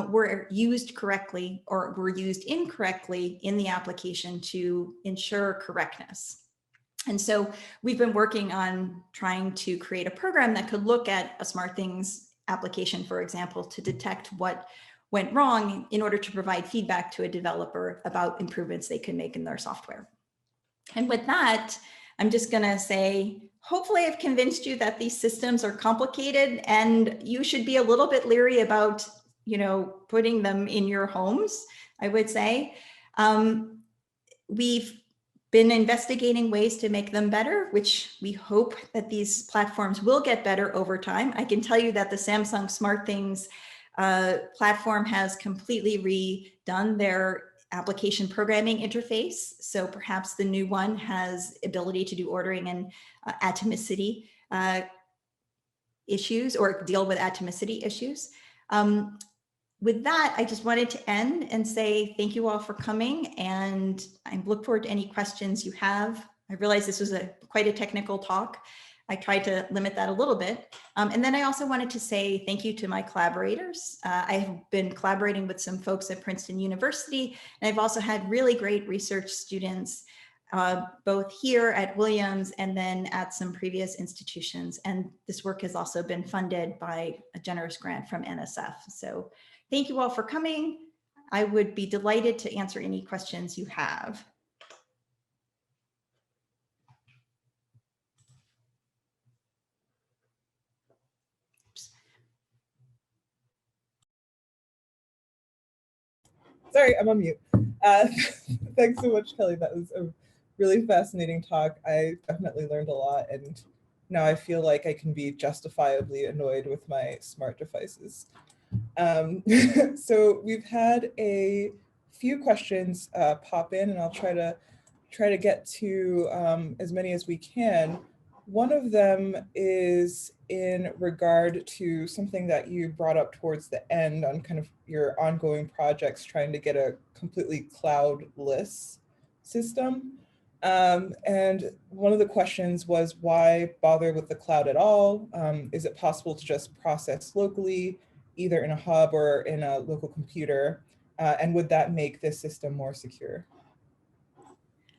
were used correctly or were used incorrectly in the application to ensure correctness. And so we've been working on trying to create a program that could look at a SmartThings application, for example, to detect what went wrong in order to provide feedback to a developer about improvements they can make in their software. And with that, I'm just going to say, hopefully I've convinced you that these systems are complicated and you should be a little bit leery about, putting them in your homes, I would say. We've been investigating ways to make them better, which we hope that these platforms will get better over time. I can tell you that the Samsung SmartThings platform has completely redone their application programming interface. So perhaps the new one has ability to do ordering and atomicity issues or deal with atomicity issues. With that, I just wanted to end and say thank you all for coming, and I look forward to any questions you have. I realize this was quite a technical talk. I tried to limit that a little bit. And then I also wanted to say thank you to my collaborators. I have been collaborating with some folks at Princeton University, and I've also had really great research students, both here at Williams and then at some previous institutions. And this work has also been funded by a generous grant from NSF. So thank you all for coming. I would be delighted to answer any questions you have. Sorry, I'm on mute. Thanks so much, Kelly. That was a really fascinating talk. I definitely learned a lot, and now I feel like I can be justifiably annoyed with my smart devices. So we've had a few questions pop in, and I'll try to get to as many as we can. One of them is in regard to something that you brought up towards the end on kind of your ongoing projects, trying to get a completely cloudless system. And one of the questions was, why bother with the cloud at all? Is it possible to just process locally, either in a hub or in a local computer? And would that make this system more secure?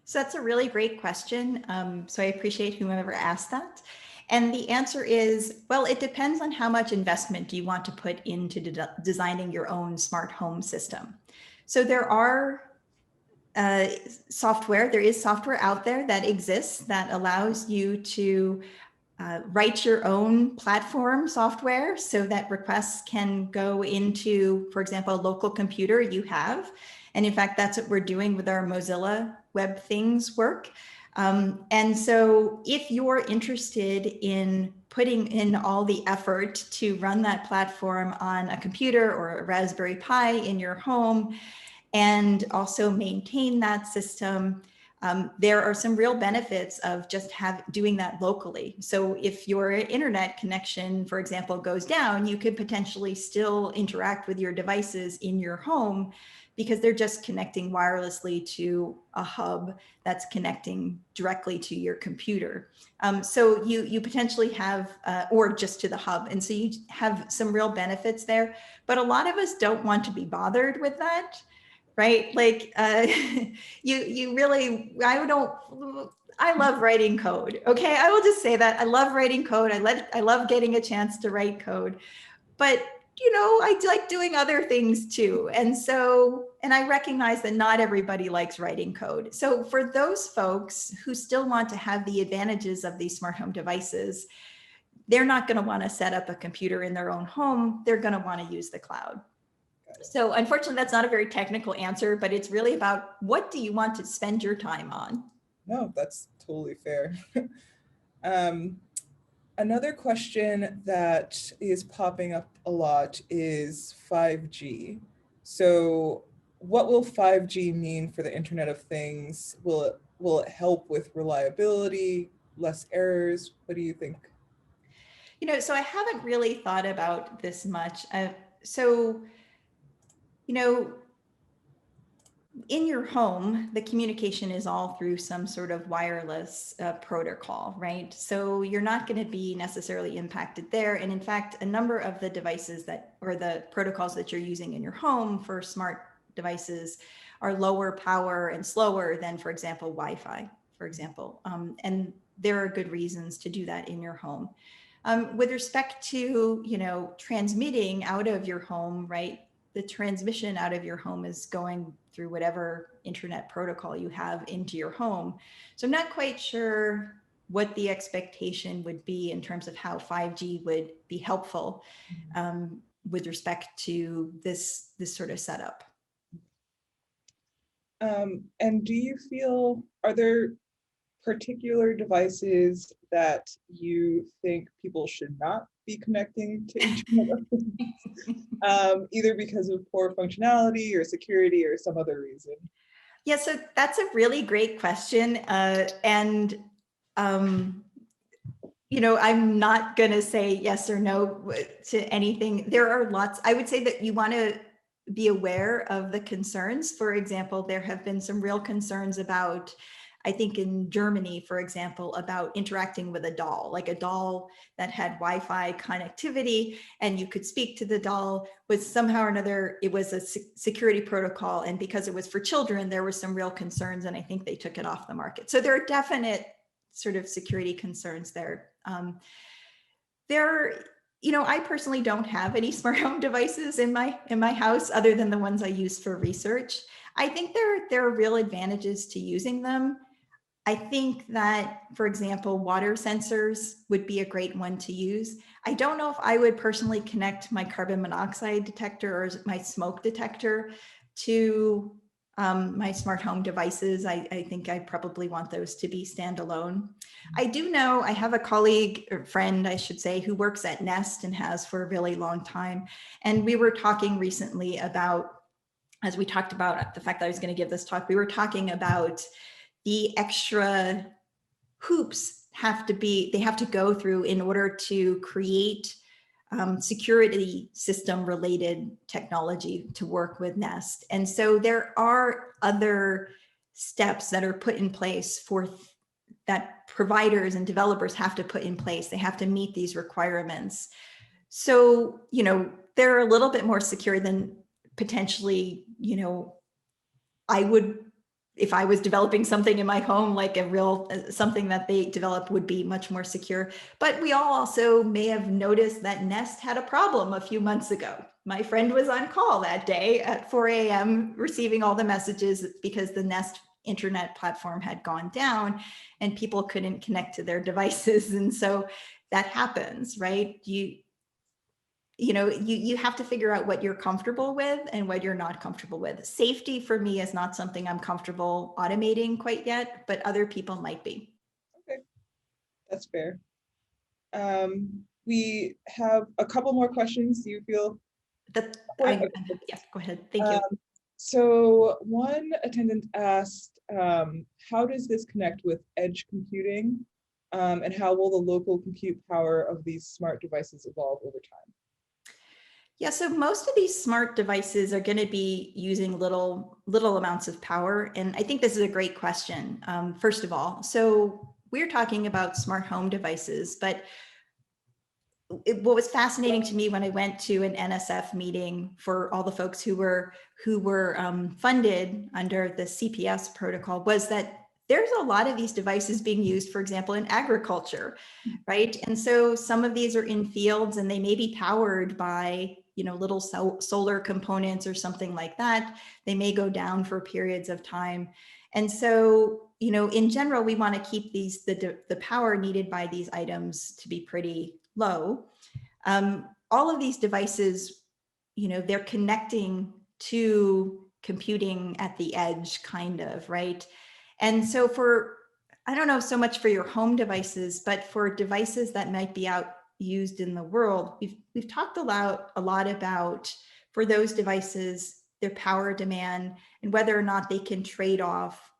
So that's a really great question. So I appreciate whomever asked that. And the answer is, well, it depends on how much investment you want to put into designing your own smart home system. So there are there is software out there that exists that allows you to write your own platform software so that requests can go into, for example, a local computer you have. And in fact, that's what we're doing with our Mozilla Web Things work. And so if you're interested in putting in all the effort to run that platform on a computer or a Raspberry Pi in your home and also maintain that system, there are some real benefits of just doing that locally. So if your internet connection, for example, goes down, you could potentially still interact with your devices in your home because they're just connecting wirelessly to a hub that's connecting directly to your computer. So you potentially have, or just to the hub. And so you have some real benefits there, but a lot of us don't want to be bothered with that. Right? Like you really, I love writing code. Okay. I will just say that I love writing code. I love getting a chance to write code, but I like doing other things too. And I recognize that not everybody likes writing code. So for those folks who still want to have the advantages of these smart home devices, they're not going to want to set up a computer in their own home. They're going to want to use the cloud. So unfortunately, that's not a very technical answer, but it's really about what do you want to spend your time on? No, that's totally fair. Another question that is popping up a lot is 5G. So what will 5G mean for the Internet of Things? Will it help with reliability, less errors? What do you think? So I haven't really thought about this much. So, you know, in your home, the communication is all through some sort of wireless protocol, right? So you're not going to be necessarily impacted there. And in fact, a number of the devices or the protocols that you're using in your home for smart devices are lower power and slower than, for example, Wi-Fi, for example. And there are good reasons to do that in your home. With respect to, transmitting out of your home, right? The transmission out of your home is going through whatever internet protocol you have into your home. So I'm not quite sure what the expectation would be in terms of how 5G would be helpful with respect to this sort of setup. And do you feel, are there particular devices that you think people should not be connecting to Internet of Things, either because of poor functionality or security or some other reason? Yeah, so that's a really great question. I'm not going to say yes or no to anything. There are lots. I would say that you want to be aware of the concerns. For example, there have been some real concerns about, I think in Germany, for example, about interacting with a doll, like a doll that had Wi-Fi connectivity and you could speak to the doll with somehow or another, it was a security protocol. And because it was for children, there were some real concerns and I think they took it off the market. So there are definite sort of security concerns there. I personally don't have any smart home devices in my house other than the ones I use for research. I think there are real advantages to using them. I think that, for example, water sensors would be a great one to use. I don't know if I would personally connect my carbon monoxide detector or my smoke detector to my smart home devices. I think I probably want those to be standalone. I do know I have a colleague or friend, I should say, who works at Nest and has for a really long time. And we were talking recently about, as we talked about the fact that I was going to give this talk, we were talking about the extra hoops they have to go through in order to create security system related technology to work with Nest. And so there are other steps that are put in place that providers and developers have to put in place. They have to meet these requirements. So, they're a little bit more secure than potentially, I would, if I was developing something in my home, like something that they develop would be much more secure. But we all also may have noticed that Nest had a problem a few months ago. My friend was on call that day at 4 a.m. receiving all the messages because the Nest internet platform had gone down and people couldn't connect to their devices. And so that happens, right? You have to figure out what you're comfortable with and what you're not comfortable with. Safety for me is not something I'm comfortable automating quite yet, but other people might be. Okay, that's fair. We have a couple more questions. Do you feel? Yes, go ahead. Thank you. So one attendant asked, how does this connect with edge computing? And how will the local compute power of these smart devices evolve over time? Yeah, so most of these smart devices are going to be using little amounts of power. And I think this is a great question, first of all. So we're talking about smart home devices, but what was fascinating to me when I went to an NSF meeting for all the folks who were funded under the CPS protocol was that there's a lot of these devices being used, for example, in agriculture, right? And so some of these are in fields and they may be powered by, little solar components or something like that. They may go down for periods of time. And so, in general, we want to keep the power needed by these items to be pretty low. All of these devices, they're connecting to computing at the edge, kind of, right? And so for I don't know so much for your home devices, but for devices that might be out used in the world, we've talked a lot about, for those devices, their power demand and whether or not they can trade off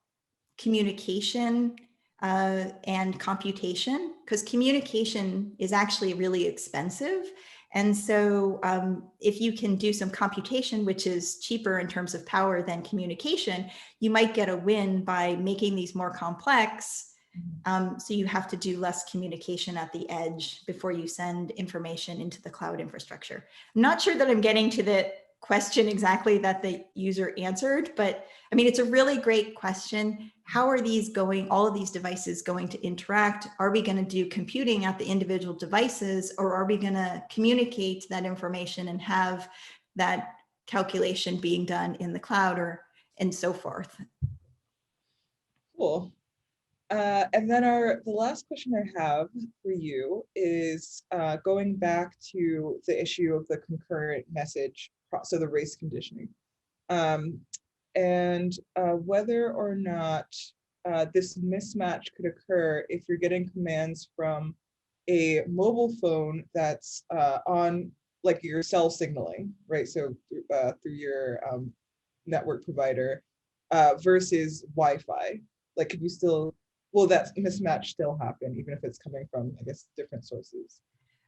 communication and computation, because communication is actually really expensive. And so if you can do some computation, which is cheaper in terms of power than communication, you might get a win by making these more complex. So you have to do less communication at the edge before you send information into the cloud infrastructure. I'm not sure that I'm getting to the question exactly that the user answered, but I mean, it's a really great question. How are these going, all of these devices going to interact? Are we going to do computing at the individual devices, or are we going to communicate that information and have that calculation being done in the cloud, or and so forth? Cool. And then the last question I have for you is going back to the issue of the concurrent message, so the race conditioning, and whether or not this mismatch could occur if you're getting commands from a mobile phone that's on like your cell signaling, right? So through your network provider versus Wi-Fi. Like, could you still, will that mismatch still happen even if it's coming from, I guess, different sources?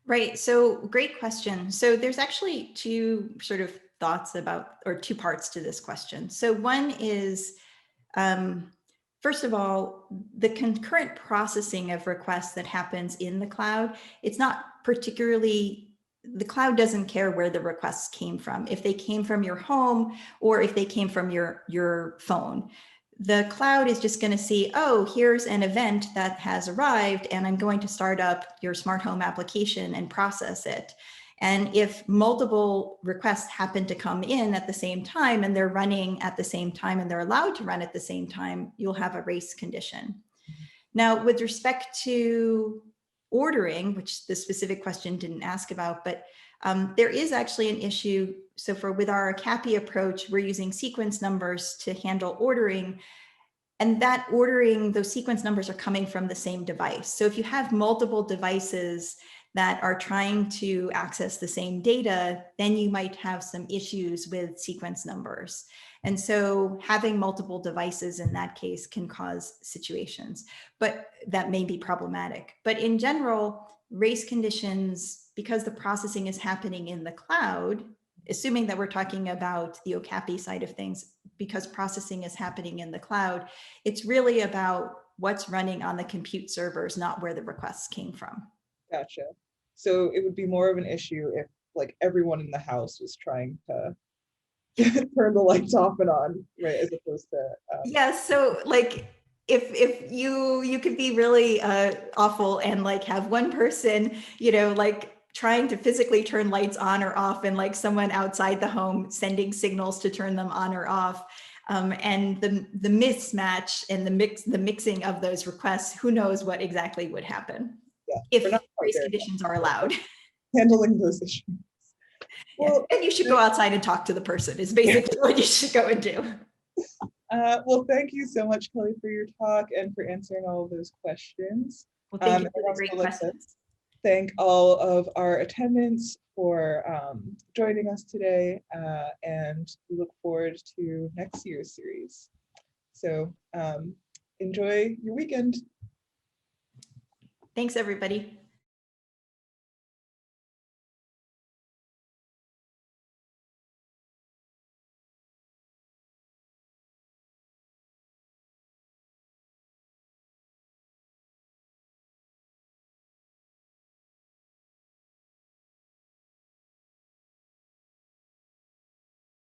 Right. So great question. So there's actually two sort of thoughts about, or two parts to this question. So one is, first of all, the concurrent processing of requests that happens in the cloud, it's not particularly, the cloud doesn't care where the requests came from. If they came from your home or if they came from your phone, the cloud is just going to see, oh, here's an event that has arrived, and I'm going to start up your smart home application and process it. And if multiple requests happen to come in at the same time and they're running at the same time and they're allowed to run at the same time, you'll have a race condition. Now, with respect to ordering, which the specific question didn't ask about, but there is actually an issue. So with our OKAPI approach, we're using sequence numbers to handle ordering. And that ordering, those sequence numbers are coming from the same device. So if you have multiple devices that are trying to access the same data, then you might have some issues with sequence numbers. And so having multiple devices in that case can cause situations, but that may be problematic. But in general, race conditions, because the processing is happening in the cloud, assuming that we're talking about the OKAPI side of things, because processing is happening in the cloud, it's really about what's running on the compute servers, not where the requests came from. Gotcha. So it would be more of an issue if like everyone in the house was trying to turn the lights off and on, right? As opposed to yeah. So like if you could be really awful and like have one person, you know, like trying to physically turn lights on or off, and like someone outside the home sending signals to turn them on or off. And the mismatch and the mixing of those requests, who knows what exactly would happen if race conditions are allowed. Handling those issues. Well, yeah. And you should go outside and talk to the person is basically what you should go and do. Well, thank you so much, Kelly, for your talk and for answering all of those questions. Well, thank you for the great questions. Thank all of our attendants for joining us today, and we look forward to next year's series. So enjoy your weekend. Thanks, everybody.